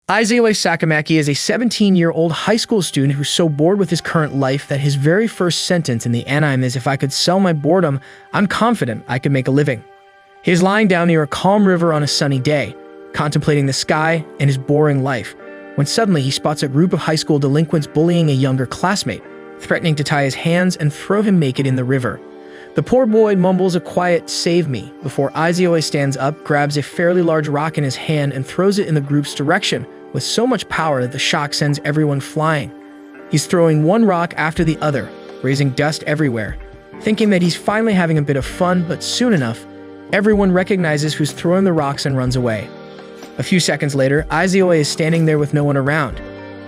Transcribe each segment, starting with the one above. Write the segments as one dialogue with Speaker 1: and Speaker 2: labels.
Speaker 1: Izue Sakamaki is a 17-year-old high school student who's so bored with his current life that his very first sentence in the anime is, "If I could sell my boredom, I'm confident I could make a living." He is lying down near a calm river on a sunny day, contemplating the sky and his boring life, when suddenly he spots a group of high school delinquents bullying a younger classmate, threatening to tie his hands and throw him naked in the river. The poor boy mumbles a quiet "save me" before Izue stands up, grabs a fairly large rock in his hand and throws it in the group's direction with so much power that the shock sends everyone flying. He's throwing one rock after the other, raising dust everywhere, thinking that he's finally having a bit of fun, but soon enough, everyone recognizes who's throwing the rocks and runs away. A few seconds later, Izue is standing there with no one around.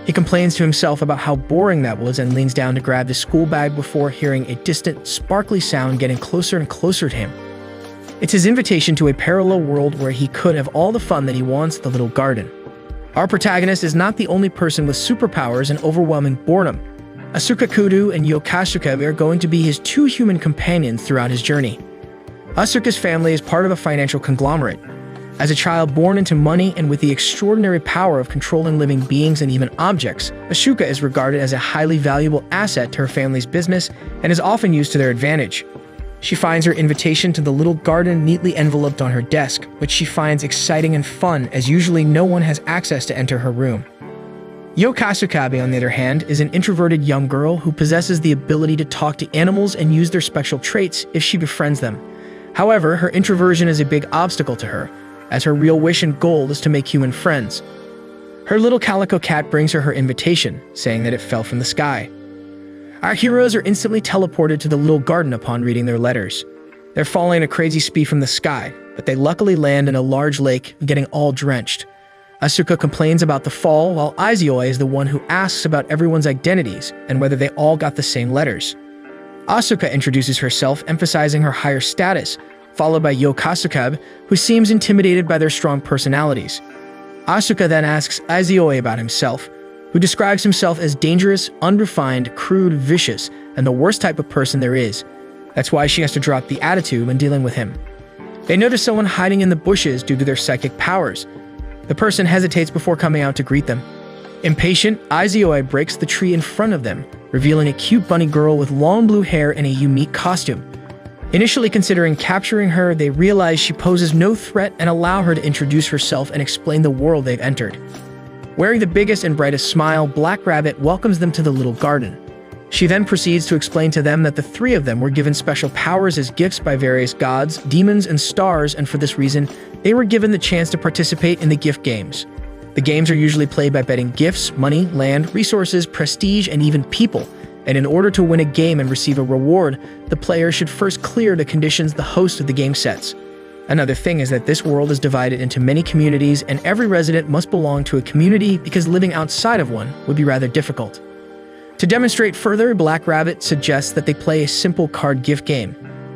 Speaker 1: He complains to himself about how boring that was and leans down to grab his school bag before hearing a distant, sparkly sound getting closer and closer to him. It's his invitation to a parallel world where he could have all the fun that he wants, the little garden. Our protagonist is not the only person with superpowers and overwhelming boredom. Asuka Kudo and Yokasuke are going to be his two human companions throughout his journey. Asuka's family is part of a financial conglomerate. As a child born into money and with the extraordinary power of controlling living beings and even objects, Asuka is regarded as a highly valuable asset to her family's business and is often used to their advantage. She finds her invitation to the little garden neatly enveloped on her desk, which she finds exciting and fun, as usually no one has access to enter her room. Yokasuke, on the other hand, is an introverted young girl who possesses the ability to talk to animals and use their special traits if she befriends them. However, her introversion is a big obstacle to her, as her real wish and goal is to make human friends. Her little calico cat brings her invitation, saying that it fell from the sky. Our heroes are instantly teleported to the little garden upon reading their letters. They're falling at a crazy speed from the sky, but they luckily land in a large lake, getting all drenched. Asuka complains about the fall, while Izue is the one who asks about everyone's identities and whether they all got the same letters. Asuka introduces herself, emphasizing her higher status, followed by Yokasuke, who seems intimidated by their strong personalities. Asuka then asks Izue about himself, who describes himself as dangerous, unrefined, crude, vicious, and the worst type of person there is. That's why she has to drop the attitude when dealing with him. They notice someone hiding in the bushes due to their psychic powers. The person hesitates before coming out to greet them. Impatient, Izue breaks the tree in front of them, revealing a cute bunny girl with long blue hair and a unique costume. Initially considering capturing her, they realize she poses no threat and allow her to introduce herself and explain the world they've entered. Wearing the biggest and brightest smile, Black Rabbit welcomes them to the little garden. She then proceeds to explain to them that the three of them were given special powers as gifts by various gods, demons, and stars, and for this reason, they were given the chance to participate in the gift games. The games are usually played by betting gifts, money, land, resources, prestige, and even people. And in order to win a game and receive a reward, the player should first clear the conditions the host of the game sets. Another thing is that this world is divided into many communities, and every resident must belong to a community because living outside of one would be rather difficult. To demonstrate further, Black Rabbit suggests that they play a simple card gift game.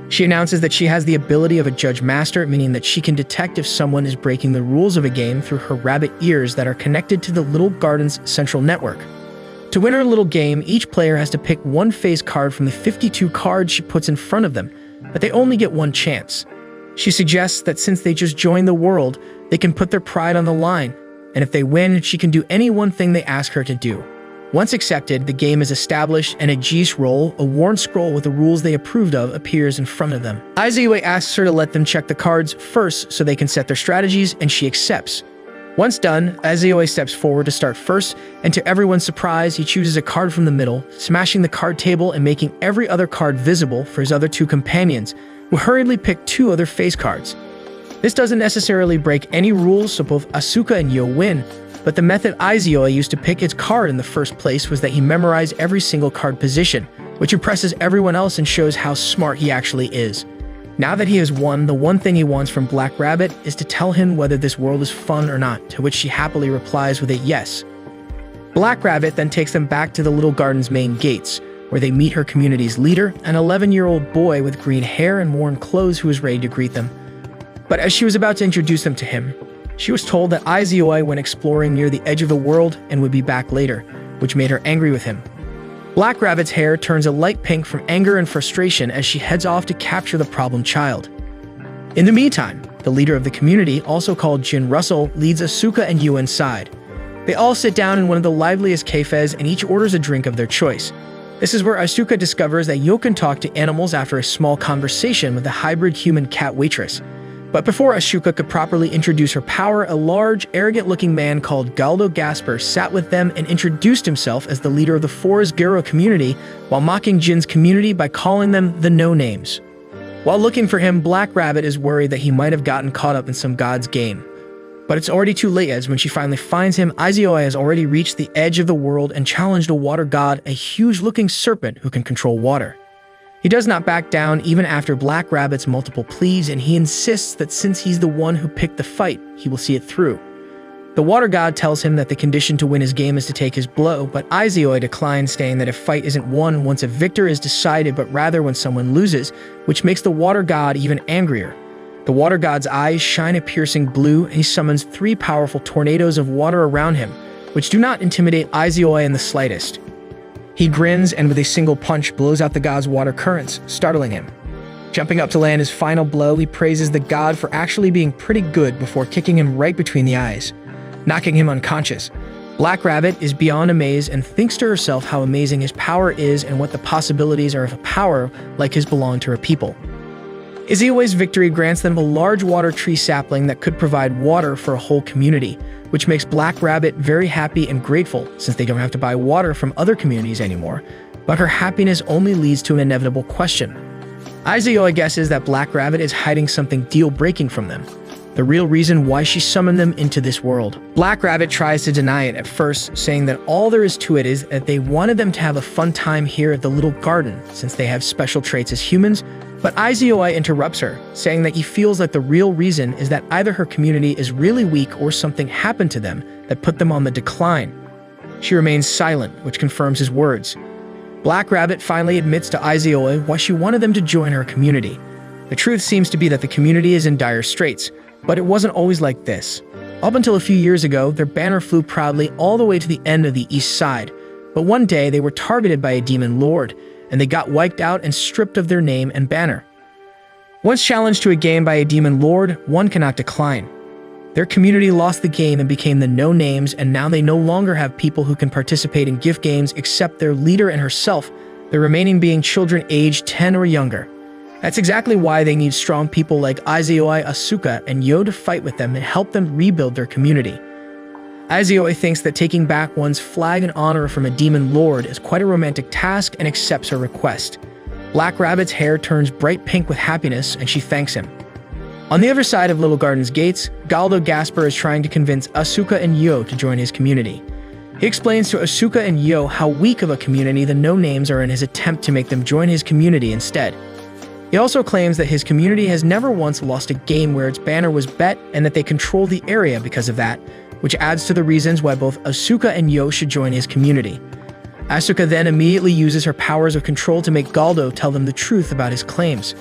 Speaker 1: She announces that she has the ability of a judge master, meaning that she can detect if someone is breaking the rules of a game through her rabbit ears that are connected to the little garden's central network. To win her little game, each player has to pick one face card from the 52 cards she puts in front of them, but they only get one chance. She suggests that since they just joined the world, they can put their pride on the line, and if they win, she can do any one thing they ask her to do. Once accepted, the game is established, and a G scroll, a worn scroll with the rules they approved of, appears in front of them. Izue asks her to let them check the cards first so they can set their strategies, and she accepts. Once done, Izue steps forward to start first, and to everyone's surprise, he chooses a card from the middle, smashing the card table and making every other card visible for his other two companions, who hurriedly pick two other face cards. This doesn't necessarily break any rules, so both Asuka and Yo win, but the method Izue used to pick its card in the first place was that he memorized every single card position, which impresses everyone else and shows how smart he actually is. Now that he has won, the one thing he wants from Black Rabbit is to tell him whether this world is fun or not, to which she happily replies with a yes. Black Rabbit then takes them back to the little garden's main gates, where they meet her community's leader, an 11-year-old boy with green hair and worn clothes who is ready to greet them. But as she was about to introduce them to him, she was told that Izue went exploring near the edge of the world and would be back later, which made her angry with him. Black Rabbit's hair turns a light pink from anger and frustration as she heads off to capture the problem child. In the meantime, the leader of the community, also called Jin Russell, leads Asuka and Yu inside. They all sit down in one of the liveliest cafes and each orders a drink of their choice. This is where Asuka discovers that Yo can talk to animals after a small conversation with a hybrid human-cat waitress. But before Asuka could properly introduce her power, a large, arrogant-looking man called Galdo Gasper sat with them and introduced himself as the leader of the Forest Gero community while mocking Jin's community by calling them the No-Names. While looking for him, Black Rabbit is worried that he might have gotten caught up in some god's game. But it's already too late, as when she finally finds him, Izoi has already reached the edge of the world and challenged a water god, a huge-looking serpent who can control water. He does not back down even after Black Rabbit's multiple pleas, and he insists that since he's the one who picked the fight, he will see it through. The water god tells him that the condition to win his game is to take his blow, but Izoi declines, saying that a fight isn't won once a victor is decided, but rather when someone loses, which makes the water god even angrier. The water god's eyes shine a piercing blue, and he summons 3 powerful tornadoes of water around him, which do not intimidate Izoi in the slightest. He grins and with a single punch blows out the god's water currents, startling him. Jumping up to land his final blow, he praises the god for actually being pretty good before kicking him right between the eyes, knocking him unconscious. Black Rabbit is beyond amazed and thinks to herself how amazing his power is and what the possibilities are if a power like his belonged to her people. Izoi's victory grants them a large water tree sapling that could provide water for a whole community, which makes Black Rabbit very happy and grateful since they don't have to buy water from other communities anymore. But her happiness only leads to an inevitable question. Izoi guesses that Black Rabbit is hiding something deal-breaking from them, the real reason why she summoned them into this world. Black Rabbit tries to deny it at first, saying that all there is to it is that they wanted them to have a fun time here at the little garden since they have special traits as humans. But Izoi interrupts her, saying that he feels like the real reason is that either her community is really weak or something happened to them that put them on the decline. She remains silent, which confirms his words. Black Rabbit finally admits to Izoi why she wanted them to join her community. The truth seems to be that the community is in dire straits, but it wasn't always like this. Up until a few years ago, their banner flew proudly all the way to the end of the east side, but one day they were targeted by a demon lord, and they got wiped out and stripped of their name and banner. Once challenged to a game by a demon lord, one cannot decline. Their community lost the game and became the No-Names, and now they no longer have people who can participate in gift games except their leader and herself, the remaining being children aged 10 or younger. That's exactly why they need strong people like Izoi, Asuka, and Yo to fight with them and help them rebuild their community. Izoi thinks that taking back one's flag and honor from a demon lord is quite a romantic task and accepts her request. Black Rabbit's hair turns bright pink with happiness, and she thanks him. On the other side of Little Garden's gates, Galdo Gasper is trying to convince Asuka and Yo to join his community. He explains to Asuka and Yo how weak of a community the No-Names are in his attempt to make them join his community instead. He also claims that his community has never once lost a game where its banner was bet and that they control the area because of that, which adds to the reasons why both Asuka and Yo should join his community. Asuka then immediately uses her powers of control to make Galdo tell them the truth about his claims.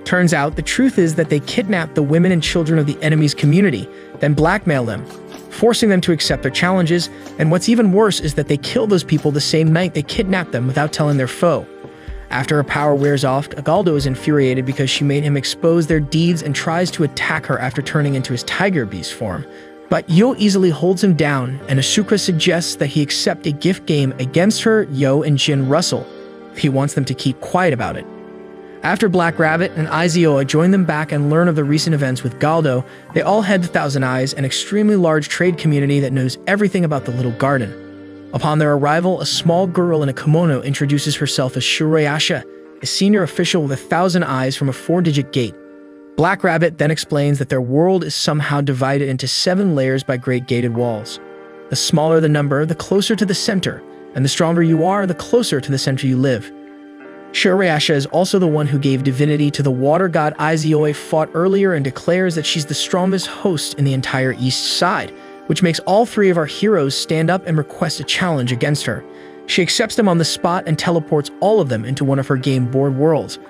Speaker 1: Turns out the truth is that they kidnapped the women and children of the enemy's community, then blackmail them, forcing them to accept their challenges, and what's even worse is that they kill those people the same night they kidnapped them without telling their foe. After her power wears off, Galdo is infuriated because she made him expose their deeds and tries to attack her after turning into his tiger beast form. But Yo easily holds him down, and Asuka suggests that he accept a gift game against her, Yo, and Jin Russell if he wants them to keep quiet about it. After Black Rabbit and Izoi join them back and learn of the recent events with Galdo, they all head to Thousand Eyes, an extremely large trade community that knows everything about the little garden. Upon their arrival, a small girl in a kimono introduces herself as Shurayasha, a senior official with 1,000 eyes from a 4-digit gate. Black Rabbit then explains that their world is somehow divided into 7 layers by great gated walls. The smaller the number, the closer to the center, and the stronger you are, the closer to the center you live. Shurayasha is also the one who gave divinity to the water god Izoi fought earlier and declares that she's the strongest host in the entire east side, which makes all 3 of our heroes stand up and request a challenge against her. She accepts them on the spot and teleports all of them into one of her game board worlds,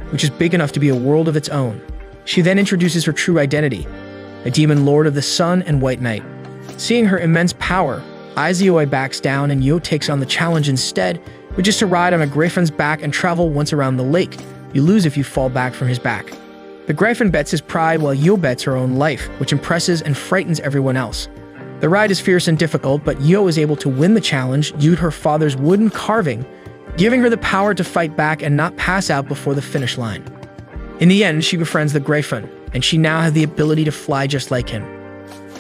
Speaker 1: which is big enough to be a world of its own. She then introduces her true identity, a demon lord of the sun and white night. Seeing her immense power, Izoi backs down and Yo takes on the challenge instead, which is to ride on a Gryphon's back and travel once around the lake. You lose if you fall back from his back. The Gryphon bets his pride while Yo bets her own life, which impresses and frightens everyone else. The ride is fierce and difficult, but Yo is able to win the challenge due to her father's wooden carving, giving her the power to fight back and not pass out before the finish line. In the end, she befriends the Griffin, and she now has the ability to fly just like him.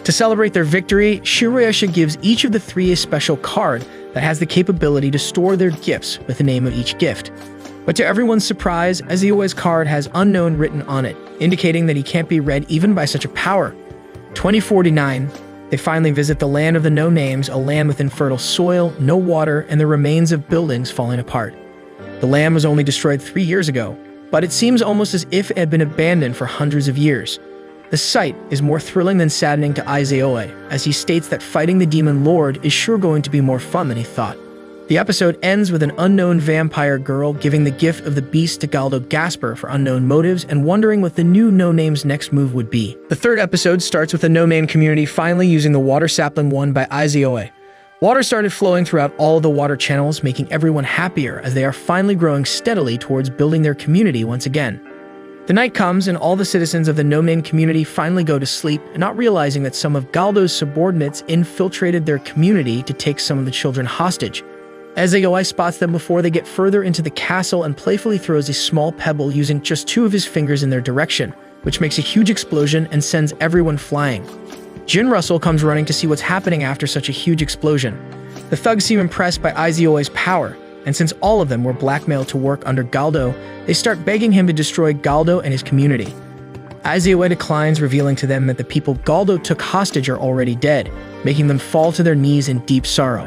Speaker 1: To celebrate their victory, Shirayasha gives each of the three a special card that has the capability to store their gifts with the name of each gift. But to everyone's surprise, Aizawa's card has unknown written on it, indicating that he can't be read even by such a power. 2049, they finally visit the land of the no-names, a land with infertile soil, no water, and the remains of buildings falling apart. The land was only destroyed 3 years ago, but it seems almost as if it had been abandoned for hundreds of years. The sight is more thrilling than saddening to Aizawa, as he states that fighting the Demon Lord is sure going to be more fun than he thought. The episode ends with an unknown vampire girl giving the gift of the beast to Galdo Gasper for unknown motives and wondering what the new No-Name's next move would be. The third episode starts with the No-Name community finally using the water sapling won by Aizawa. Water started flowing throughout all of the water channels, making everyone happier as they are finally growing steadily towards building their community once again. The night comes and all the citizens of the No-Name community finally go to sleep, not realizing that some of Galdo's subordinates infiltrated their community to take some of the children hostage. Aizawa spots them before they get further into the castle and playfully throws a small pebble using just 2 of his fingers in their direction, which makes a huge explosion and sends everyone flying. Jin Russell comes running to see what's happening after such a huge explosion. The thugs seem impressed by Aizawa's power, and since all of them were blackmailed to work under Galdo, they start begging him to destroy Galdo and his community. Aizawa declines, revealing to them that the people Galdo took hostage are already dead, making them fall to their knees in deep sorrow.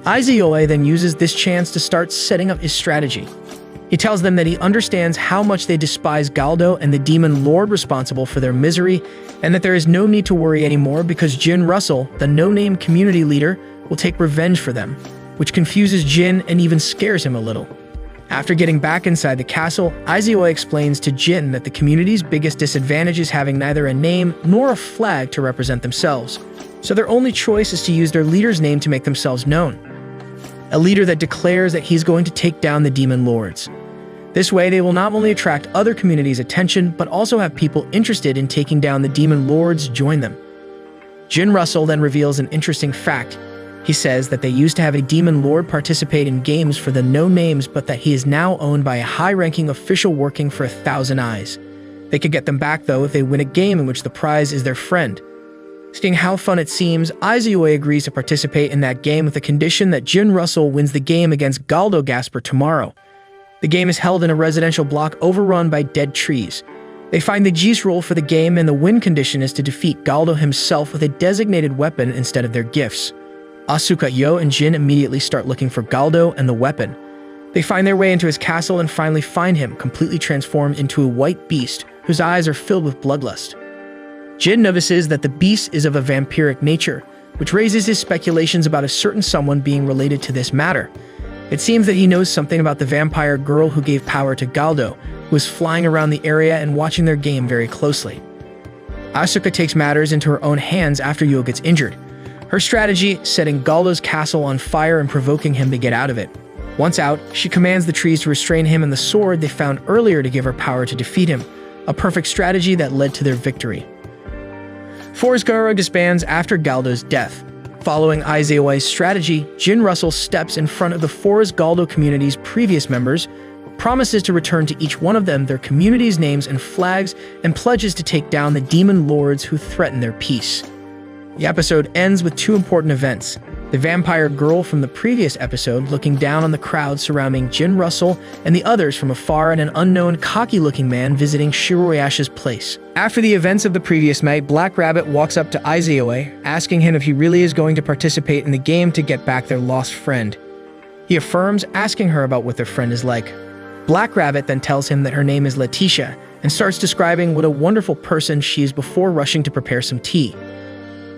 Speaker 1: Aizawa then uses this chance to start setting up his strategy. He tells them that he understands how much they despise Galdo and the Demon Lord responsible for their misery, and that there is no need to worry anymore because Jin Russell, the no-name community leader, will take revenge for them, which confuses Jin and even scares him a little. After getting back inside the castle, Aizawa explains to Jin that the community's biggest disadvantage is having neither a name nor a flag to represent themselves, so their only choice is to use their leader's name to make themselves known. A leader that declares that he's going to take down the Demon Lords. This way, they will not only attract other communities' attention, but also have people interested in taking down the Demon Lords join them. Jin Russell then reveals an interesting fact. He says that they used to have a Demon Lord participate in games for the No-Names, but that he is now owned by a high-ranking official working for 1,000 eyes. They could get them back, though, if they win a game in which the prize is their friend. Seeing how fun it seems, Aizawa agrees to participate in that game with the condition that Jin Russell wins the game against Galdo Gasper tomorrow. The game is held in a residential block overrun by dead trees. They find the G's roll for the game, and the win condition is to defeat Galdo himself with a designated weapon instead of their gifts. Asuka, Yo, and Jin immediately start looking for Galdo and the weapon. They find their way into his castle and finally find him completely transformed into a white beast whose eyes are filled with bloodlust. Jin notices that the beast is of a vampiric nature, which raises his speculations about a certain someone being related to this matter. It seems that he knows something about the vampire girl who gave power to Galdo, who is flying around the area and watching their game very closely. Asuka takes matters into her own hands after Yo gets injured. Her strategy, setting Galdo's castle on fire and provoking him to get out of it. Once out, she commands the trees to restrain him and the sword they found earlier to give her power to defeat him, a perfect strategy that led to their victory. Forest Garo disbands after Galdo's death. Following Aizawa's strategy, Jin Russell steps in front of the Forest Galdo community's previous members, promises to return to each one of them their community's names and flags, and pledges to take down the Demon Lords who threaten their peace. The episode ends with 2 important events. The vampire girl from the previous episode looking down on the crowd surrounding Jin Russell and the others from afar, and an unknown cocky-looking man visiting Shirayasha's place. After the events of the previous night, Black Rabbit walks up to Aizawa, asking him if he really is going to participate in the game to get back their lost friend. He affirms, asking her about what their friend is like. Black Rabbit then tells him that her name is Letitia, and starts describing what a wonderful person she is before rushing to prepare some tea.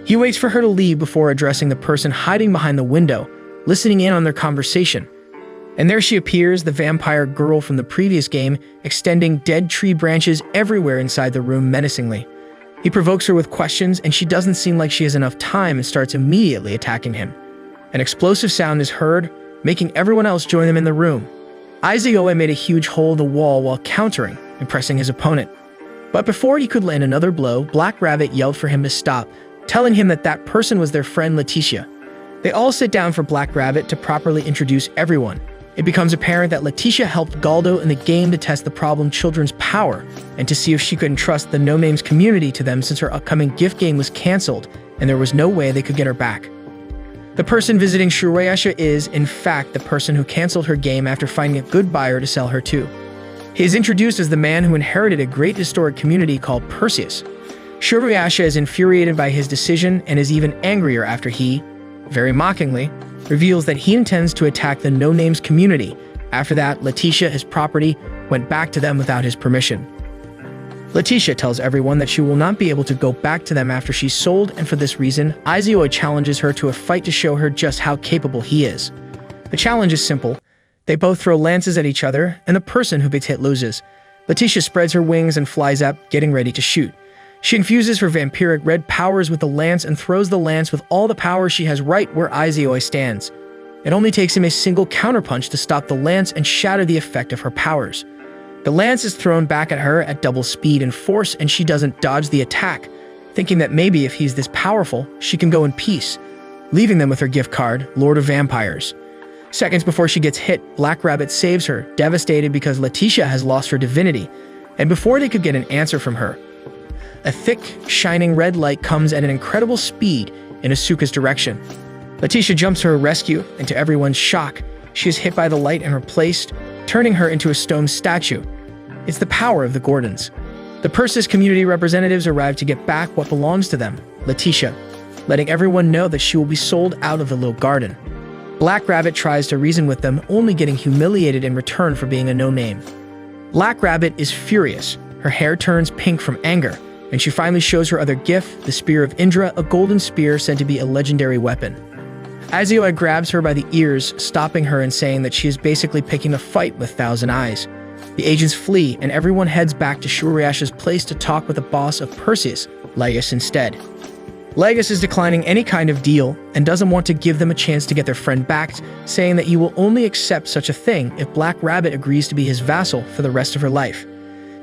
Speaker 1: He waits for her to leave before addressing the person hiding behind the window, listening in on their conversation. And there she appears, the vampire girl from the previous game, extending dead tree branches everywhere inside the room menacingly. He provokes her with questions, and she doesn't seem like she has enough time and starts immediately attacking him. An explosive sound is heard, making everyone else join them in the room. Aizawa made a huge hole in the wall while countering, impressing his opponent. But before he could land another blow, Black Rabbit yelled for him to stop, telling him that that person was their friend Letitia. They all sit down for Black Rabbit to properly introduce everyone. It becomes apparent that Letitia helped Galdo in the game to test the problem children's power and to see if she could entrust the No Names community to them since her upcoming gift game was cancelled and there was no way they could get her back. The person visiting Shueisha is, in fact, the person who cancelled her game after finding a good buyer to sell her to. He is introduced as the man who inherited a great historic community called Perseus. Shueisha is infuriated by his decision and is even angrier after he, very mockingly, reveals that he intends to attack the No Names community. After that, Letitia, his property, went back to them without his permission. Letitia tells everyone that she will not be able to go back to them after she's sold, and for this reason, Izoi challenges her to a fight to show her just how capable he is. The challenge is simple. They both throw lances at each other, and the person who gets hit loses. Letitia spreads her wings and flies up, getting ready to shoot. She infuses her vampiric red powers with the lance and throws the lance with all the power she has right where Izoi stands. It only takes him a single counterpunch to stop the lance and shatter the effect of her powers. The lance is thrown back at her at double speed and force, and she doesn't dodge the attack, thinking that maybe if he's this powerful, she can go in peace, leaving them with her gift card, Lord of Vampires. Seconds before she gets hit, Black Rabbit saves her, devastated because Letitia has lost her divinity, and before they could get an answer from her, a thick, shining red light comes at an incredible speed in Asuka's direction. Letitia jumps to her rescue, and to everyone's shock, she is hit by the light and replaced, turning her into a stone statue. It's the power of the Gordons. The Perseus community representatives arrive to get back what belongs to them, Letitia, letting everyone know that she will be sold out of the little garden. Black Rabbit tries to reason with them, only getting humiliated in return for being a no-name. Black Rabbit is furious. Her hair turns pink from anger, and she finally shows her other gift, the Spear of Indra, a golden spear said to be a legendary weapon. Izoi grabs her by the ears, stopping her and saying that she is basically picking a fight with Thousand Eyes. The agents flee, and everyone heads back to Shueisha's place to talk with the boss of Perseus, Laius, instead. Laius is declining any kind of deal and doesn't want to give them a chance to get their friend back, saying that he will only accept such a thing if Black Rabbit agrees to be his vassal for the rest of her life.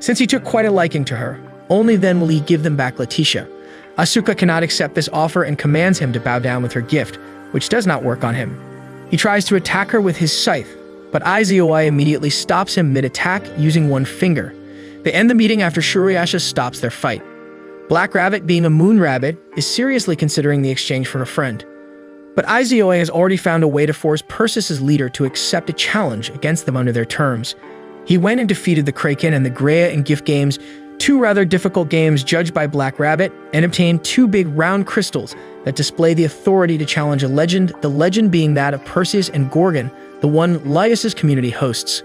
Speaker 1: Since he took quite a liking to her, only then will he give them back Letitia. Asuka cannot accept this offer and commands him to bow down with her gift, which does not work on him. He tries to attack her with his scythe, but Izoi immediately stops him mid-attack using one finger. They end the meeting after Shueisha stops their fight. Black Rabbit, being a moon rabbit, is seriously considering the exchange for her friend. But Izoi has already found a way to force Perseus' leader to accept a challenge against them under their terms. He went and defeated the Kraken and the Greya in gift games, two rather difficult games judged by Black Rabbit, and obtained two big round crystals that display the authority to challenge a legend, the legend being that of Perseus and Gorgon, the one Laius' community hosts.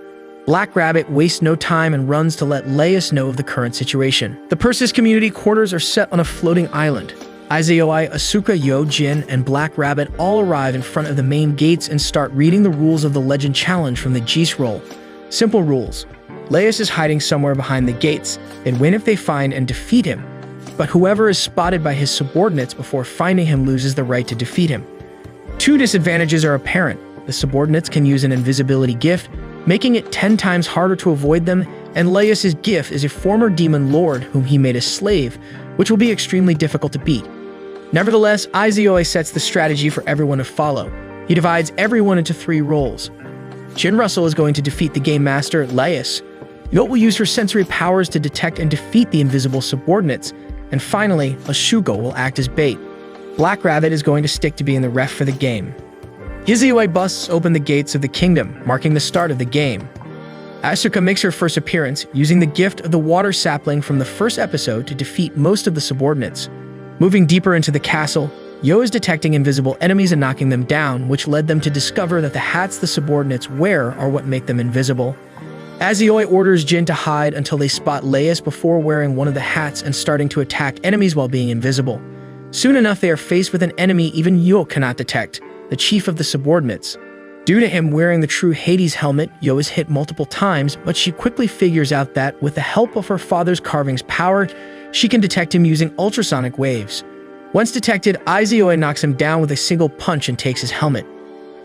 Speaker 1: Black Rabbit wastes no time and runs to let Laius know of the current situation. The Perseus community quarters are set on a floating island. Izoi, Asuka, Yo, Jin, and Black Rabbit all arrive in front of the main gates and start reading the rules of the legend challenge from the G-scroll. Simple rules. Laius is hiding somewhere behind the gates. They win if they find and defeat him, but whoever is spotted by his subordinates before finding him loses the right to defeat him. Two disadvantages are apparent. The subordinates can use an invisibility gift, making it 10 times harder to avoid them, and Laius' gift is a former demon lord whom he made a slave, which will be extremely difficult to beat. Nevertheless, Izoi sets the strategy for everyone to follow. He divides everyone into 3 roles. Jin Russell is going to defeat the game master, Laius. Yot will use her sensory powers to detect and defeat the invisible subordinates, and finally, Asuka will act as bait. Black Rabbit is going to stick to being the ref for the game. Izoi busts open the gates of the kingdom, marking the start of the game. Asuka makes her first appearance, using the gift of the water sapling from the first episode to defeat most of the subordinates. Moving deeper into the castle, Yo is detecting invisible enemies and knocking them down, which led them to discover that the hats the subordinates wear are what make them invisible. Izoi orders Jin to hide until they spot Laius before wearing one of the hats and starting to attack enemies while being invisible. Soon enough, they are faced with an enemy even Yo cannot detect, the chief of the subordinates. Due to him wearing the true Hades helmet, Yo is hit multiple times, but she quickly figures out that, with the help of her father's carving's power, she can detect him using ultrasonic waves. Once detected, Izoi knocks him down with a single punch and takes his helmet.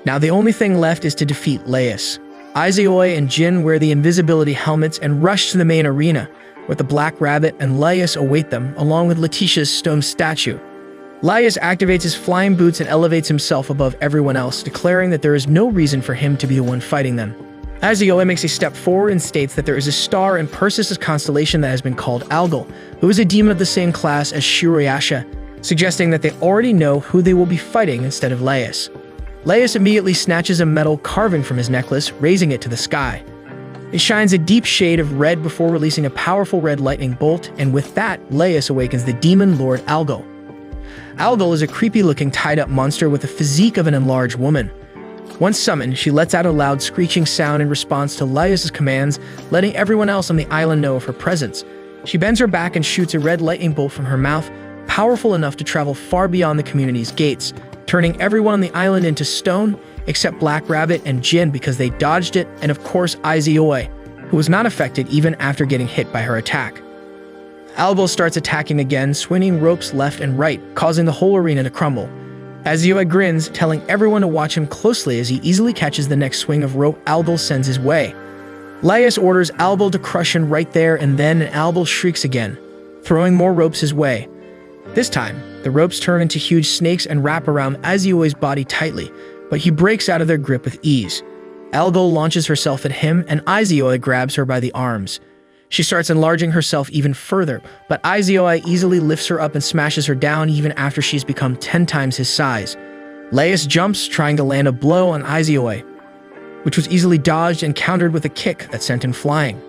Speaker 1: Now the only thing left is to defeat Laius. Izoi and Jin wear the invisibility helmets and rush to the main arena, where the Black Rabbit and Laius await them, along with Letitia's stone statue. Laius activates his flying boots and elevates himself above everyone else, declaring that there is no reason for him to be the one fighting them. Azioe makes a step forward and states that there is a star in Perseus' constellation that has been called Algol, who is a demon of the same class as Shirayasha, suggesting that they already know who they will be fighting instead of Laius. Laius immediately snatches a metal carving from his necklace, raising it to the sky. It shines a deep shade of red before releasing a powerful red lightning bolt, and with that, Laius awakens the demon lord Algol. Algol is a creepy-looking tied-up monster with the physique of an enlarged woman. Once summoned, she lets out a loud screeching sound in response to Laius' commands, letting everyone else on the island know of her presence. She bends her back and shoots a red lightning bolt from her mouth, powerful enough to travel far beyond the community's gates, turning everyone on the island into stone, except Black Rabbit and Jin because they dodged it, and of course Izioe, who was not affected even after getting hit by her attack. Algol starts attacking again, swinging ropes left and right, causing the whole arena to crumble. Azioe grins, telling everyone to watch him closely as he easily catches the next swing of rope Algol sends his way. Laius orders Algol to crush him right there and then, and Algol shrieks again, throwing more ropes his way. This time, the ropes turn into huge snakes and wrap around Azioe's body tightly, but he breaks out of their grip with ease. Algol launches herself at him, and Izioe grabs her by the arms. She starts enlarging herself even further, but Izioe easily lifts her up and smashes her down even after she's become 10 times his size. Laius jumps, trying to land a blow on Izioe, which was easily dodged and countered with a kick that sent him flying.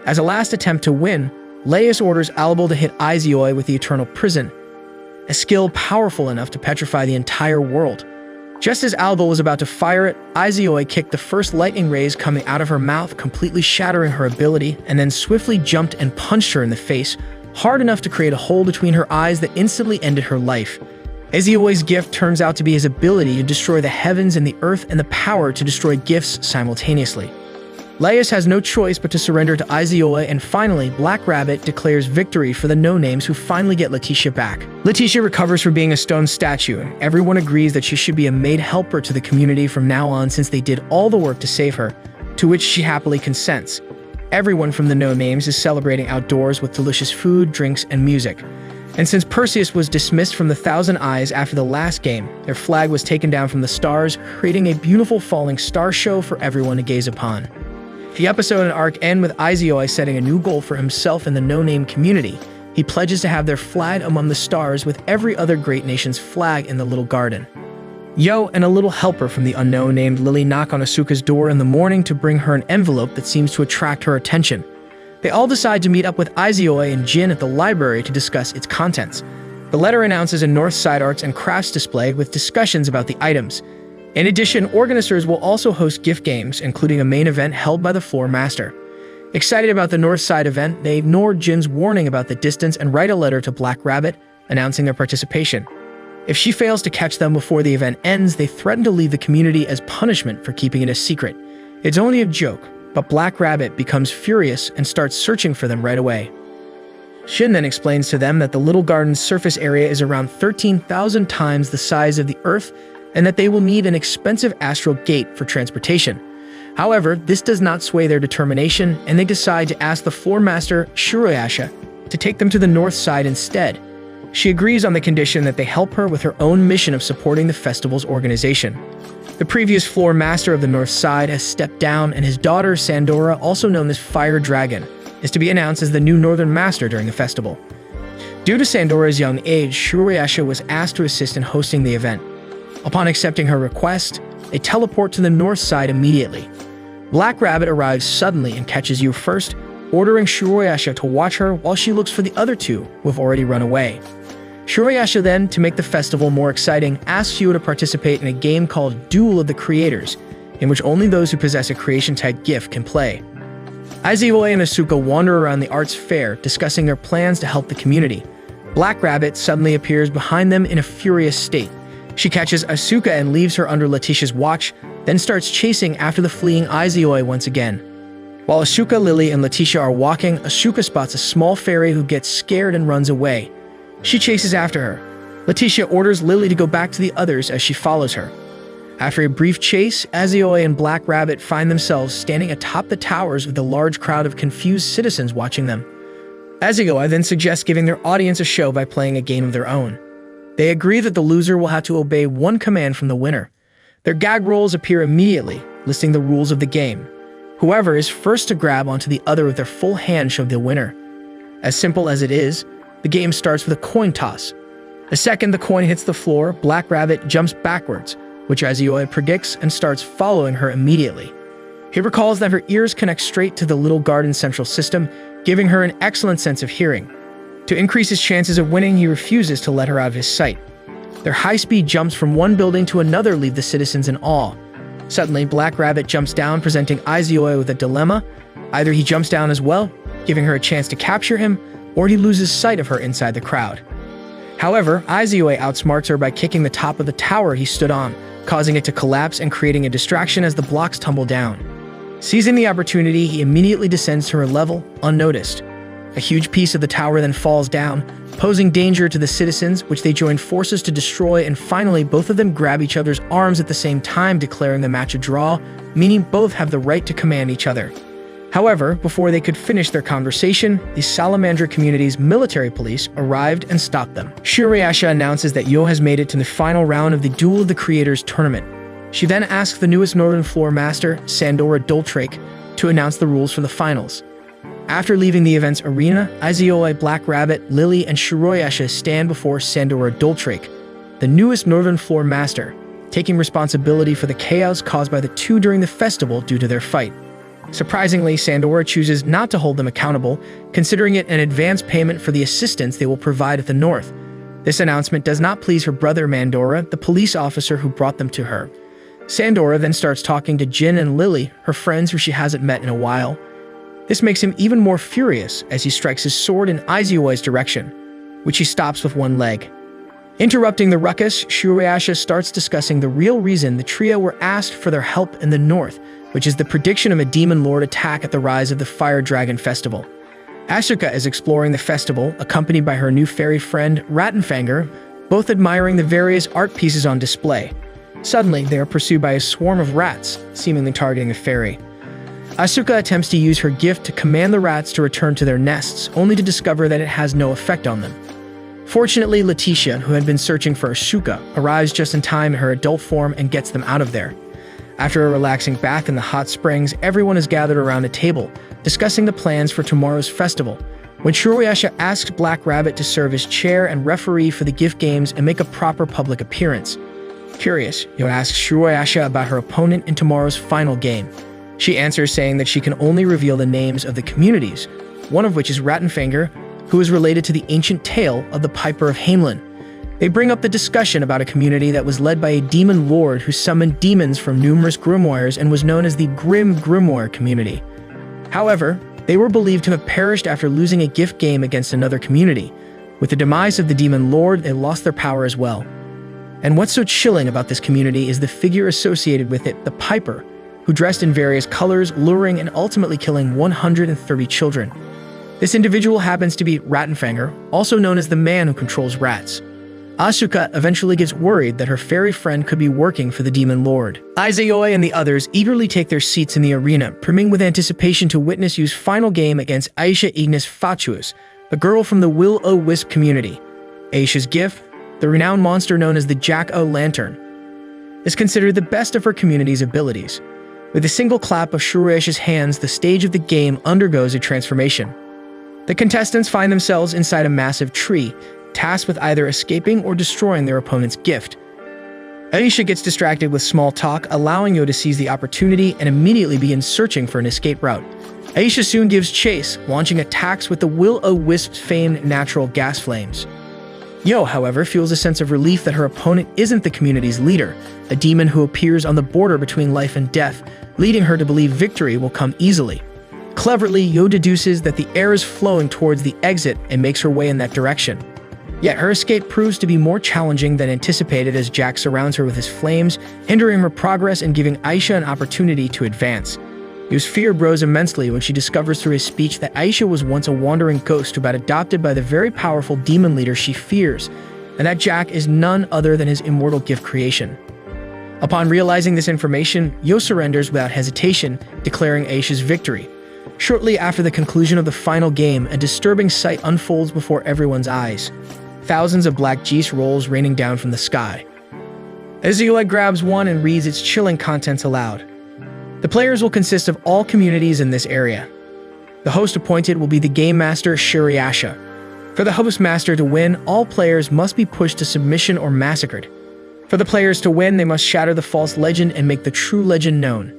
Speaker 1: As a last attempt to win, Laius orders Algol to hit Izioe with the Eternal Prison, a skill powerful enough to petrify the entire world. Just as Algol was about to fire it, Izioe kicked the first lightning rays coming out of her mouth, completely shattering her ability, and then swiftly jumped and punched her in the face, hard enough to create a hole between her eyes that instantly ended her life. Izioe's gift turns out to be his ability to destroy the heavens and the earth and the power to destroy gifts simultaneously. Laius has no choice but to surrender to Izioe, and finally, Black Rabbit declares victory for the no-names who finally get Letitia back. Letitia recovers from being a stone statue, and everyone agrees that she should be a made helper to the community from now on since they did all the work to save her, to which she happily consents. Everyone from the no-names is celebrating outdoors with delicious food, drinks, and music. And since Perseus was dismissed from the Thousand Eyes after the last game, their flag was taken down from the stars, creating a beautiful falling star show for everyone to gaze upon. The episode and arc end with Izioe setting a new goal for himself and the no-name community. He pledges to have their flag among the stars with every other great nation's flag in the little garden. Yo and a little helper from the unknown named Lily knock on Asuka's door in the morning to bring her an envelope that seems to attract her attention. They all decide to meet up with Izioe and Jin at the library to discuss its contents. The letter announces a Northside Arts and Crafts display with discussions about the items. In addition, organizers will also host gift games, including a main event held by the Floor Master. Excited about the Northside event, they ignore Jin's warning about the distance and write a letter to Black Rabbit, announcing their participation. If she fails to catch them before the event ends, they threaten to leave the community as punishment for keeping it a secret. It's only a joke, but Black Rabbit becomes furious and starts searching for them right away. Shin then explains to them that the little garden's surface area is around 13,000 times the size of the Earth, and that they will need an expensive astral gate for transportation. However, this does not sway their determination, and they decide to ask the Floor Master, Shirayasha, to take them to the north side instead. She agrees on the condition that they help her with her own mission of supporting the festival's organization. The previous Floor Master of the North Side has stepped down, and his daughter, Sandora, also known as Fire Dragon, is to be announced as the new Northern Master during the festival. Due to Sandora's young age, Shirayasha was asked to assist in hosting the event. Upon accepting her request, they teleport to the north side immediately. Black Rabbit arrives suddenly and catches Yu first, ordering Shirayasha to watch her while she looks for the other two who have already run away. Shirayasha then, to make the festival more exciting, asks Yu to participate in a game called Duel of the Creators, in which only those who possess a creation-type gift can play. Izioe and Asuka wander around the arts fair, discussing their plans to help the community. Black Rabbit suddenly appears behind them in a furious state. She catches Asuka and leaves her under Letitia's watch, then starts chasing after the fleeing Izioe once again. While Asuka, Lily, and Letitia are walking, Asuka spots a small fairy who gets scared and runs away. She chases after her. Letitia orders Lily to go back to the others as she follows her. After a brief chase, Izioe and Black Rabbit find themselves standing atop the towers with a large crowd of confused citizens watching them. Izioe then suggests giving their audience a show by playing a game of their own. They agree that the loser will have to obey one command from the winner. Their gag rolls appear immediately, listing the rules of the game. Whoever is first to grab onto the other with their full hand showed the winner. As simple as it is, the game starts with a coin toss. The second the coin hits the floor, Black Rabbit jumps backwards, which Izayoi predicts and starts following her immediately. He recalls that her ears connect straight to the little garden's central system, giving her an excellent sense of hearing. To increase his chances of winning, he refuses to let her out of his sight. Their high-speed jumps from one building to another leave the citizens in awe. Suddenly, Black Rabbit jumps down, presenting Izayoi with a dilemma. Either he jumps down as well, giving her a chance to capture him, or he loses sight of her inside the crowd. However, Izayoi outsmarts her by kicking the top of the tower he stood on, causing it to collapse and creating a distraction as the blocks tumble down. Seizing the opportunity, he immediately descends to her level, unnoticed. A huge piece of the tower then falls down, posing danger to the citizens, which they join forces to destroy, and finally both of them grab each other's arms at the same time, declaring the match a draw, meaning both have the right to command each other. However, before they could finish their conversation, the Salamandra community's military police arrived and stopped them. Shirayasha announces that Yo has made it to the final round of the Duel of the Creators tournament. She then asks the newest Northern Floor Master, Sandora Doltrake, to announce the rules for the finals. After leaving the event's arena, Izayoi, Black Rabbit, Lily, and Shirayasha stand before Sandora Doltrake, the newest Northern Floor Master, taking responsibility for the chaos caused by the two during the festival due to their fight. Surprisingly, Sandora chooses not to hold them accountable, considering it an advance payment for the assistance they will provide at the North. This announcement does not please her brother Mandora, the police officer who brought them to her. Sandora then starts talking to Jin and Lily, her friends who she hasn't met in a while. This makes him even more furious as he strikes his sword in Izayoi's direction, which he stops with one leg. Interrupting the ruckus, Shirayasha starts discussing the real reason the trio were asked for their help in the North, which is the prediction of a demon lord attack at the rise of the Fire Dragon Festival. Asuka is exploring the festival, accompanied by her new fairy friend, Rattenfanger, both admiring the various art pieces on display. Suddenly, they are pursued by a swarm of rats, seemingly targeting a fairy. Asuka attempts to use her gift to command the rats to return to their nests, only to discover that it has no effect on them. Fortunately, Letitia, who had been searching for Asuka, arrives just in time in her adult form and gets them out of there. After a relaxing bath in the hot springs, everyone is gathered around a table, discussing the plans for tomorrow's festival, when Shirayasha asks Black Rabbit to serve as chair and referee for the gift games and make a proper public appearance. Curious, Yo asks Shirayasha about her opponent in tomorrow's final game. She answers saying that she can only reveal the names of the communities, one of which is Rattenfanger, who is related to the ancient tale of the Piper of Hamelin. They bring up the discussion about a community that was led by a demon lord who summoned demons from numerous grimoires and was known as the Grim Grimoire community. However, they were believed to have perished after losing a gift game against another community. With the demise of the demon lord, they lost their power as well. And what's so chilling about this community is the figure associated with it, the Piper, who dressed in various colors, luring and ultimately killing 130 children. This individual happens to be Rattenfanger, also known as the man who controls rats. Asuka eventually gets worried that her fairy friend could be working for the demon lord. Izayoi and the others eagerly take their seats in the arena, brimming with anticipation to witness Yu's final game against Aisha Ignis Fatuous, a girl from the Will-O-Wisp community. Aisha's gift, the renowned monster known as the Jack-O-Lantern, is considered the best of her community's abilities. With a single clap of Shirayasha's hands, the stage of the game undergoes a transformation. The contestants find themselves inside a massive tree, tasked with either escaping or destroying their opponent's gift. Aisha gets distracted with small talk, allowing Yo to seize the opportunity and immediately begins searching for an escape route. Aisha soon gives chase, launching attacks with the Will-O-Wisp's famed natural gas flames. Yo, however, feels a sense of relief that her opponent isn't the community's leader, a demon who appears on the border between life and death, leading her to believe victory will come easily. Cleverly, Yo deduces that the air is flowing towards the exit and makes her way in that direction. Yet her escape proves to be more challenging than anticipated as Jack surrounds her with his flames, hindering her progress and giving Aisha an opportunity to advance. Yo's fear grows immensely when she discovers through his speech that Aisha was once a wandering ghost who got adopted by the very powerful demon leader she fears, and that Jack is none other than his immortal gift creation. Upon realizing this information, Yo surrenders without hesitation, declaring Aisha's victory. Shortly after the conclusion of the final game, a disturbing sight unfolds before everyone's eyes. thousands of black geese rolls raining down from the sky. Izayoi grabs one and reads its chilling contents aloud. The players will consist of all communities in this area. The host appointed will be the Game Master Shuriasha. For the host master to win, all players must be pushed to submission or massacred. For the players to win, they must shatter the false legend and make the true legend known.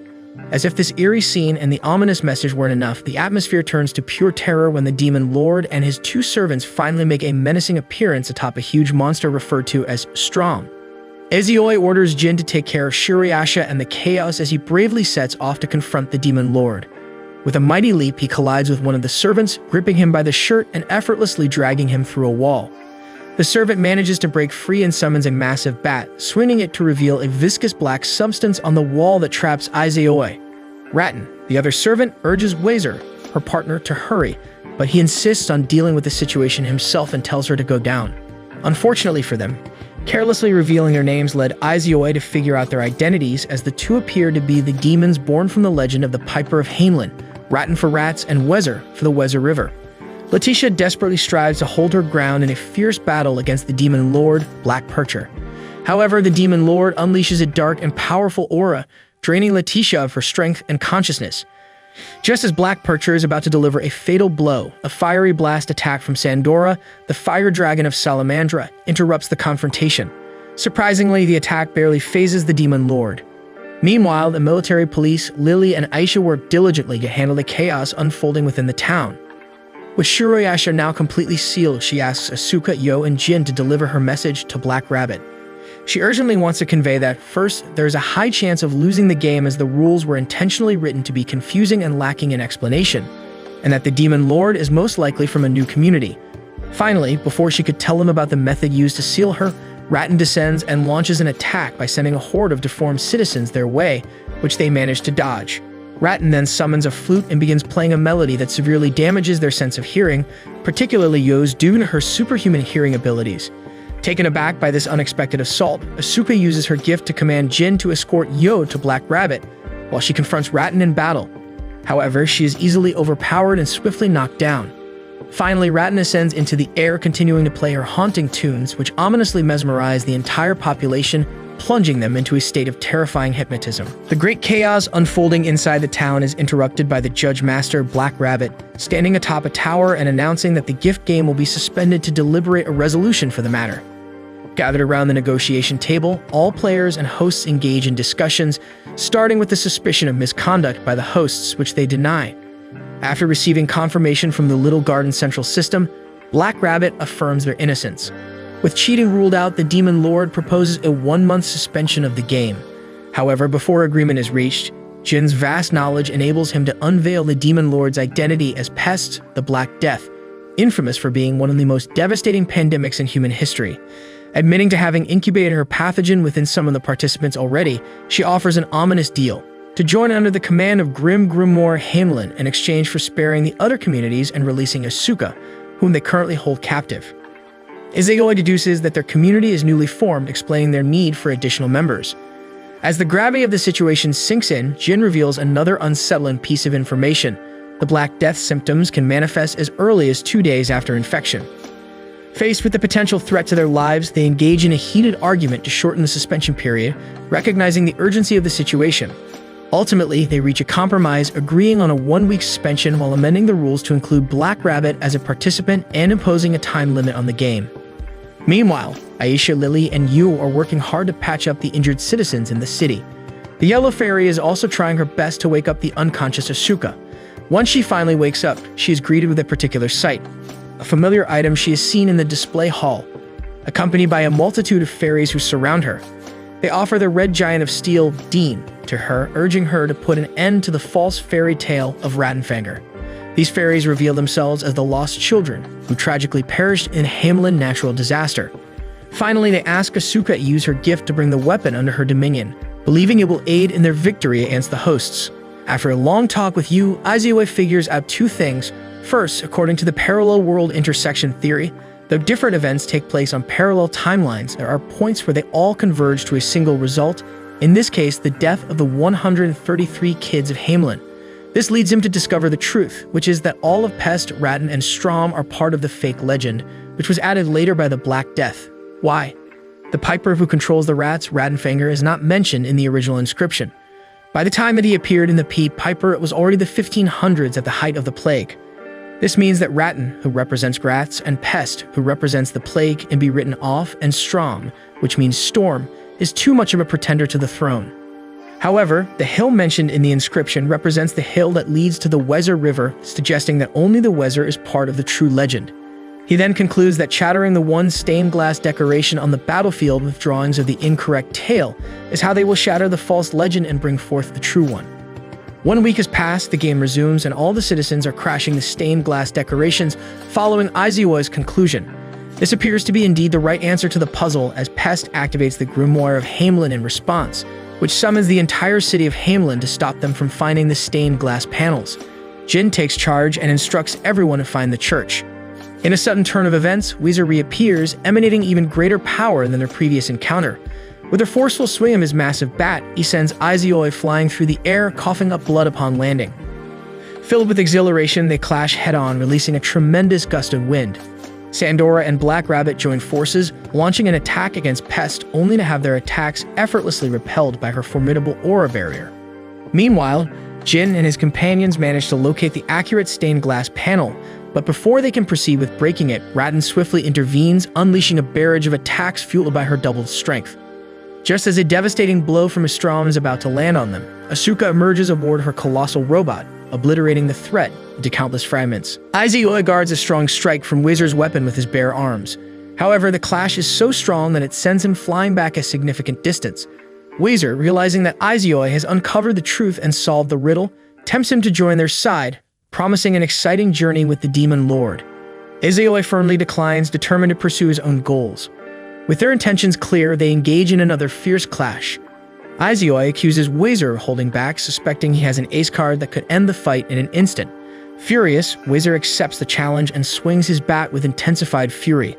Speaker 1: As if this eerie scene and the ominous message weren't enough, the atmosphere turns to pure terror when the demon lord and his two servants finally make a menacing appearance atop a huge monster referred to as Strom. Izayoi orders Jin to take care of Shuriasha and the chaos as he bravely sets off to confront the demon lord. With a mighty leap, he collides with one of the servants, gripping him by the shirt and effortlessly dragging him through a wall. The servant manages to break free and summons a massive bat, swinging it to reveal a viscous black substance on the wall that traps Izayoi. Ratten, the other servant, urges Wazer, her partner, to hurry, but he insists on dealing with the situation himself and tells her to go down. Unfortunately for them, carelessly revealing their names led Izayoi to figure out their identities, as the two appear to be the demons born from the legend of the Piper of Hamelin, Ratten for rats and Wezer for the Wezer River. Letitia desperately strives to hold her ground in a fierce battle against the demon lord, Black Percher. However, the demon lord unleashes a dark and powerful aura, draining Letitia of her strength and consciousness. Just as Black Percher is about to deliver a fatal blow, a fiery blast attack from Sandora, the fire dragon of Salamandra, interrupts the confrontation. Surprisingly, the attack barely phases the demon lord. Meanwhile, the military police, Lily and Aisha, work diligently to handle the chaos unfolding within the town. With Shuriasha now completely sealed, she asks Asuka, Yo, and Jin to deliver her message to Black Rabbit. She urgently wants to convey that, first, there is a high chance of losing the game as the rules were intentionally written to be confusing and lacking in explanation, and that the demon lord is most likely from a new community. Finally, before she could tell him about the method used to seal her, Ratten descends and launches an attack by sending a horde of deformed citizens their way, which they manage to dodge. Ratten then summons a flute and begins playing a melody that severely damages their sense of hearing, particularly Yo's due to her superhuman hearing abilities. Taken aback by this unexpected assault, Asuka uses her gift to command Jin to escort Yo to Black Rabbit, while she confronts Ratten in battle. However, she is easily overpowered and swiftly knocked down. Finally, Ratten ascends into the air, continuing to play her haunting tunes, which ominously mesmerize the entire population, plunging them into a state of terrifying hypnotism. The great chaos unfolding inside the town is interrupted by the Judge Master, Black Rabbit, standing atop a tower and announcing that the gift game will be suspended to deliberate a resolution for the matter. Gathered around the negotiation table, all players and hosts engage in discussions, starting with the suspicion of misconduct by the hosts, which they deny. After receiving confirmation from the Little Garden Central System, Black Rabbit affirms their innocence. With cheating ruled out, the Demon Lord proposes a 1-month suspension of the game. However, before agreement is reached, Jin's vast knowledge enables him to unveil the Demon Lord's identity as Pest, the Black Death, infamous for being one of the most devastating pandemics in human history. Admitting to having incubated her pathogen within some of the participants already, she offers an ominous deal: to join under the command of Grim Grimoire Hamelin in exchange for sparing the other communities and releasing Asuka, whom they currently hold captive. Izayoi deduces that their community is newly formed, explaining their need for additional members. As the gravity of the situation sinks in, Jin reveals another unsettling piece of information: the Black Death symptoms can manifest as early as 2 days after infection. Faced with the potential threat to their lives, they engage in a heated argument to shorten the suspension period, recognizing the urgency of the situation. Ultimately, they reach a compromise, agreeing on a 1-week suspension while amending the rules to include Black Rabbit as a participant and imposing a time limit on the game. Meanwhile, Aisha, Lily, and Yu are working hard to patch up the injured citizens in the city. The Yellow Fairy is also trying her best to wake up the unconscious Asuka. Once she finally wakes up, she is greeted with a particular sight: a familiar item she has seen in the display hall, accompanied by a multitude of fairies who surround her. They offer the Red Giant of Steel, Dean, to her, urging her to put an end to the false fairy tale of Rattenfanger. These fairies reveal themselves as the lost children who tragically perished in Hamelin natural disaster. Finally, they ask Asuka to use her gift to bring the weapon under her dominion, believing it will aid in their victory against the hosts. After a long talk with Yu, Izayoi figures out 2 things. First, according to the parallel world intersection theory, though different events take place on parallel timelines, there are points where they all converge to a single result, in this case, the death of the 133 kids of Hamelin. This leads him to discover the truth, which is that all of Pest, Ratten, and Strom are part of the fake legend, which was added later by the Black Death. Why? The piper who controls the rats, Rattenfänger, is not mentioned in the original inscription. By the time that he appeared in the Piper, it was already the 1500s at the height of the plague. This means that Ratten, who represents rats, and Pest, who represents the plague, can be written off, and Strom, which means storm, is too much of a pretender to the throne. However, the hill mentioned in the inscription represents the hill that leads to the Weser River, suggesting that only the Weser is part of the true legend. He then concludes that shattering the one stained glass decoration on the battlefield with drawings of the incorrect tale is how they will shatter the false legend and bring forth the true one. 1 week has passed, the game resumes, and all the citizens are crashing the stained glass decorations following Iseoi's conclusion. This appears to be indeed the right answer to the puzzle, as Pest activates the Grimoire of Hamelin in response, which summons the entire city of Hamelin to stop them from finding the stained glass panels. Jin takes charge and instructs everyone to find the church. In a sudden turn of events, Weser reappears, emanating even greater power than their previous encounter. With a forceful swing of his massive bat, he sends Iseoi flying through the air, coughing up blood upon landing. Filled with exhilaration, they clash head-on, releasing a tremendous gust of wind. Sandora and Black Rabbit join forces, launching an attack against Pest, only to have their attacks effortlessly repelled by her formidable aura barrier. Meanwhile, Jin and his companions manage to locate the accurate stained glass panel, but before they can proceed with breaking it, Ratten swiftly intervenes, unleashing a barrage of attacks fueled by her doubled strength. Just as a devastating blow from Strom is about to land on them, Asuka emerges aboard her colossal robot, obliterating the threat into countless fragments. Iseoi guards a strong strike from Weser's weapon with his bare arms. However, the clash is so strong that it sends him flying back a significant distance. Weser, realizing that Iseoi has uncovered the truth and solved the riddle, tempts him to join their side, promising an exciting journey with the Demon Lord. Iseoi firmly declines, determined to pursue his own goals. With their intentions clear, they engage in another fierce clash. Iseoi accuses Weser of holding back, suspecting he has an ace card that could end the fight in an instant. Furious, Weser accepts the challenge and swings his bat with intensified fury.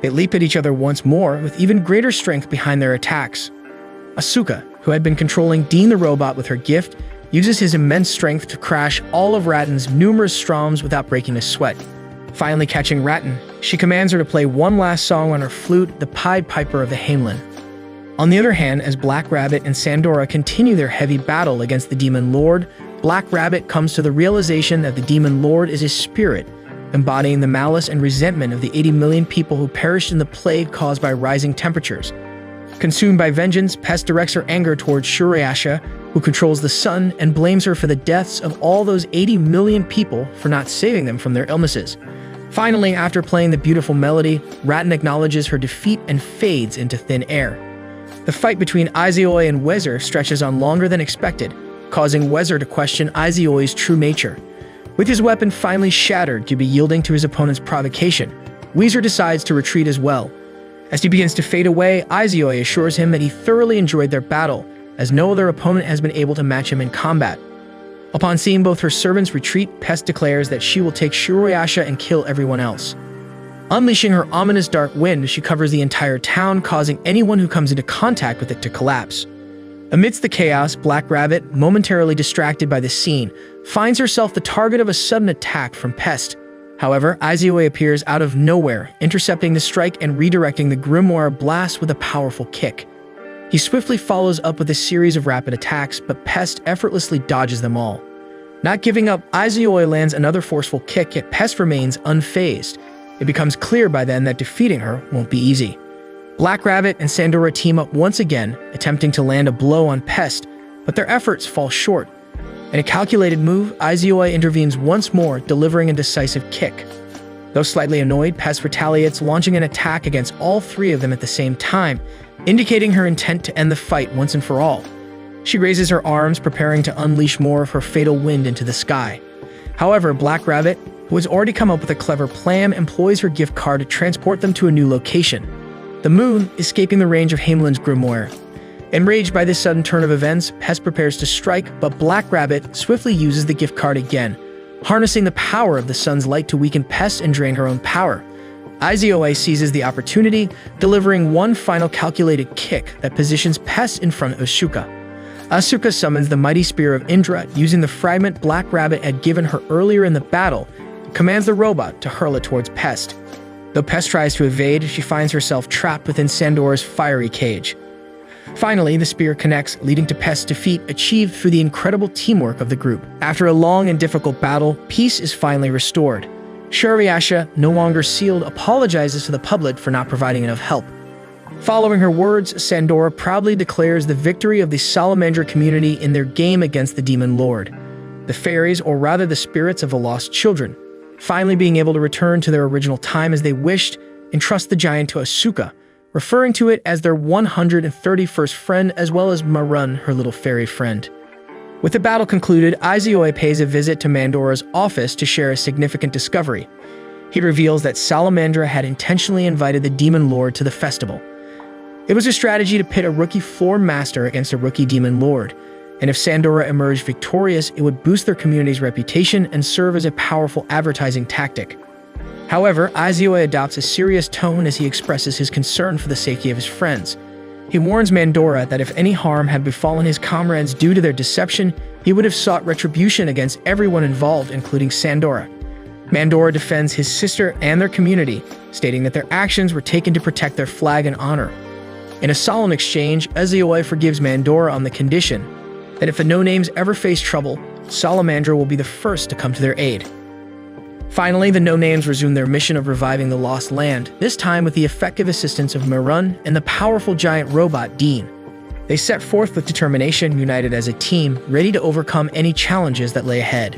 Speaker 1: They leap at each other once more, with even greater strength behind their attacks. Asuka, who had been controlling Dean the robot with her gift, uses his immense strength to crash all of Ratten's numerous Stroms without breaking a sweat. Finally catching Ratten, she commands her to play one last song on her flute, the Pied Piper of the Hamelin. On the other hand, as Black Rabbit and Sandora continue their heavy battle against the Demon Lord, Black Rabbit comes to the realization that the Demon Lord is his spirit, embodying the malice and resentment of the 80 million people who perished in the plague caused by rising temperatures. Consumed by vengeance, Pest directs her anger towards Shurayasha, who controls the sun, and blames her for the deaths of all those 80 million people for not saving them from their illnesses. Finally, after playing the beautiful melody, Ratten acknowledges her defeat and fades into thin air. The fight between Iseoi and Weser stretches on longer than expected, causing Weser to question Iseoi's true nature. With his weapon finally shattered due to yielding to his opponent's provocation, Weser decides to retreat as well. As he begins to fade away, Iseoi assures him that he thoroughly enjoyed their battle, as no other opponent has been able to match him in combat. Upon seeing both her servants retreat, Pest declares that she will take Shurayasha and kill everyone else. Unleashing her ominous dark wind, she covers the entire town, causing anyone who comes into contact with it to collapse. Amidst the chaos, Black Rabbit, momentarily distracted by the scene, finds herself the target of a sudden attack from Pest. However, Iseoi appears out of nowhere, intercepting the strike and redirecting the Grimoire blast with a powerful kick. He swiftly follows up with a series of rapid attacks, but Pest effortlessly dodges them all. Not giving up, Iseoi lands another forceful kick, yet Pest remains unfazed. It becomes clear by then that defeating her won't be easy. Black Rabbit and Sandora team up once again, attempting to land a blow on Pest, but their efforts fall short. In a calculated move, Iseoi intervenes once more, delivering a decisive kick. Though slightly annoyed, Pest retaliates, launching an attack against all three of them at the same time, indicating her intent to end the fight once and for all. She raises her arms, preparing to unleash more of her fatal wind into the sky. However, Black Rabbit, who has already come up with a clever plan, employs her gift card to transport them to a new location. The moon, escaping the range of Hamelin's Grimoire. Enraged by this sudden turn of events, Pest prepares to strike, but Black Rabbit swiftly uses the gift card again, harnessing the power of the sun's light to weaken Pest and drain her own power. Iseoi seizes the opportunity, delivering one final calculated kick that positions Pest in front of Asuka. Asuka summons the mighty spear of Indra, using the fragment Black Rabbit had given her earlier in the battle, and commands the robot to hurl it towards Pest. Though Pest tries to evade, she finds herself trapped within Sandora's fiery cage. Finally, the spear connects, leading to Pest's defeat achieved through the incredible teamwork of the group. After a long and difficult battle, peace is finally restored. Shirayasha, no longer sealed, apologizes to the public for not providing enough help. Following her words, Sandora proudly declares the victory of the Salamandra community in their game against the Demon Lord, the fairies, or rather the spirits of the lost children, finally being able to return to their original time as they wished, and trust the giant to Asuka, referring to it as their 131st friend, as well as Marun, her little fairy friend. With the battle concluded, Izoi pays a visit to Mandora's office to share a significant discovery. He reveals that Salamandra had intentionally invited the Demon Lord to the festival. It was a strategy to pit a rookie floor master against a rookie Demon Lord, and if Sandora emerged victorious, it would boost their community's reputation and serve as a powerful advertising tactic. However, Izoi adopts a serious tone as he expresses his concern for the safety of his friends. He warns Mandora that if any harm had befallen his comrades due to their deception, he would have sought retribution against everyone involved, including Sandora. Mandora defends his sister and their community, stating that their actions were taken to protect their flag and honor. In a solemn exchange, Izoi forgives Mandora on the condition that if the No-Names ever face trouble, Salamandra will be the first to come to their aid. Finally, the No-Names resume their mission of reviving the lost land, this time with the effective assistance of Marun and the powerful giant robot Dean. They set forth with determination, united as a team, ready to overcome any challenges that lay ahead.